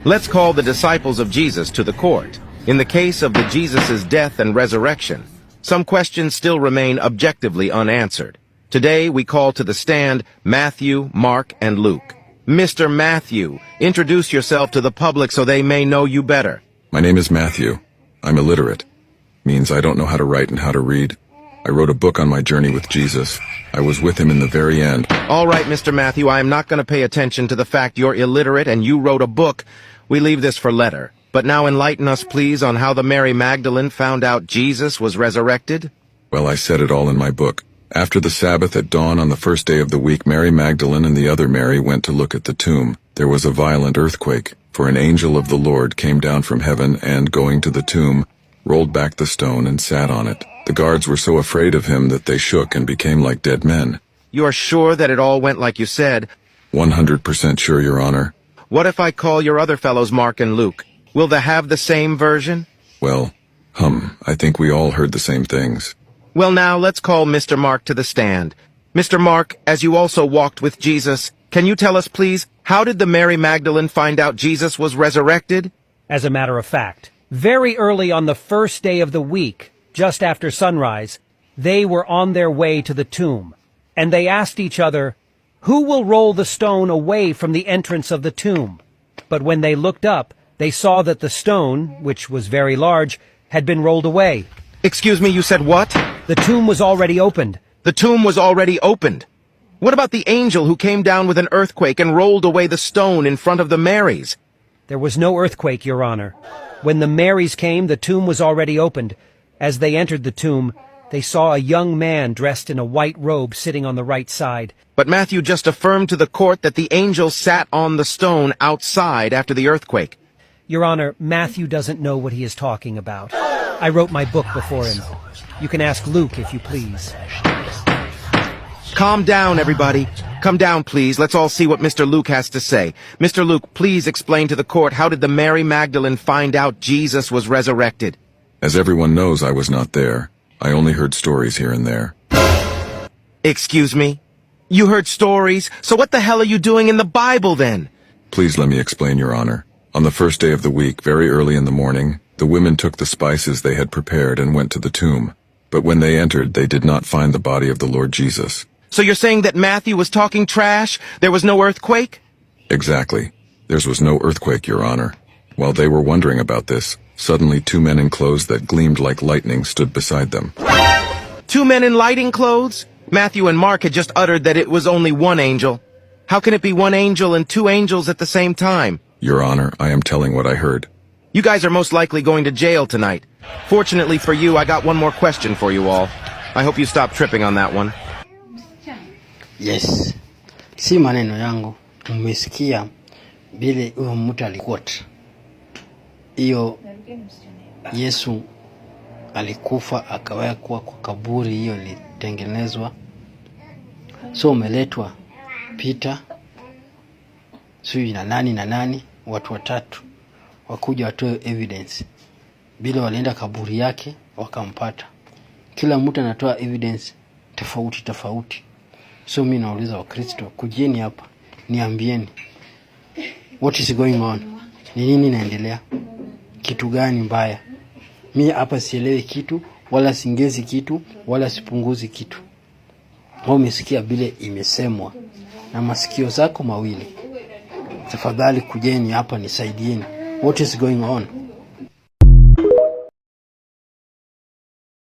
Let's call the disciples of Jesus to the court. In the case of the Jesus' death and resurrection, some questions still remain objectively unanswered. Today we call to the stand Matthew, Mark, and Luke. Mr. Matthew, introduce yourself to the public so they may know you better. My name is Matthew. I'm illiterate. Means I don't know how to write and how to read. I wrote a book on my journey with Jesus. I was with him in the very end. All right, Mr. Matthew, I am not going to pay attention to the fact you're illiterate and you wrote a book. We leave this for later. But now enlighten us, please, on how the Mary Magdalene found out Jesus was resurrected. Well, I said it all in my book. After the Sabbath at dawn on the first day of the week, Mary Magdalene and the other Mary went to look at the tomb. There was a violent earthquake, for an angel of the Lord came down from heaven and, going to the tomb, rolled back the stone and sat on it. The guards were so afraid of him that they shook and became like dead men. You are sure that it all went like you said? 100% sure, Your Honor. What if I call your other fellows Mark and Luke? Will they have the same version? Well, I think we all heard the same things. Well, now let's call Mr. Mark to the stand. Mr. Mark, as you also walked with Jesus, can you tell us, please, how did the Mary Magdalene find out Jesus was resurrected? As a matter of fact, very early on the first day of the week, just after sunrise, they were on their way to the tomb, and they asked each other, "Who will roll the stone away from the entrance of the tomb?" But when they looked up, they saw that the stone, which was very large, had been rolled away. Excuse me, you said what? The tomb was already opened. The tomb was already opened. What about the angel who came down with an earthquake and rolled away the stone in front of the Marys? There was no earthquake, Your Honor. When the Marys came, the tomb was already opened. As they entered the tomb, they saw a young man dressed in a white robe sitting on the right side. But Matthew just affirmed to the court that the angel sat on the stone outside after the earthquake. Your Honor, Matthew doesn't know what he is talking about. I wrote my book before him. You can ask Luke if you please. Calm down, everybody. Come down, please. Let's all see what Mr. Luke has to say. Mr. Luke, please explain to the court, how did the Mary Magdalene find out Jesus was resurrected? As everyone knows, I was not there. I only heard stories here and there. Excuse me? You heard stories? So what the hell are you doing in the Bible, then? Please let me explain, Your Honor. On the first day of the week, very early in the morning, the women took the spices they had prepared and went to the tomb. But when they entered, they did not find the body of the Lord Jesus. So you're saying that Matthew was talking trash? There was no earthquake? Exactly. There was no earthquake, Your Honor. While they were wondering about this, suddenly 2 men in clothes that gleamed like lightning stood beside them. 2 men in lighting clothes? Matthew and Mark had just uttered that it was only one angel. How can it be one angel and 2 angels at the same time? Your Honor, I am telling what I heard. You guys are most likely going to jail tonight. Fortunately for you, I got one more question for you all. I hope you stop tripping on that one. Yes. Si maneno yangu. Umesikia vile huyo mtu alikuwa. Hiyo Yesu alikufa akawekwa kwa kaburi, hiyo ilitengenezwa. So umeletwa Peter, sui na nani, watu watatu wakuja watoe evidence. Bila walienda kaburi yake wakampata. Kila mtu anatoa evidence tofauti. So mimi nauliza Wakristo, kujeni hapa, niambieni what is going on? Ni nini inaendelea? Kitu gani mbaya? Mimi hapa sielewi kitu, wala singezi kitu, wala sipunguzi kitu. Wewe umesikia vile imesemwa na masikio zako mawili. Tafadhali kujeni hapa nisaidieni. What is going on?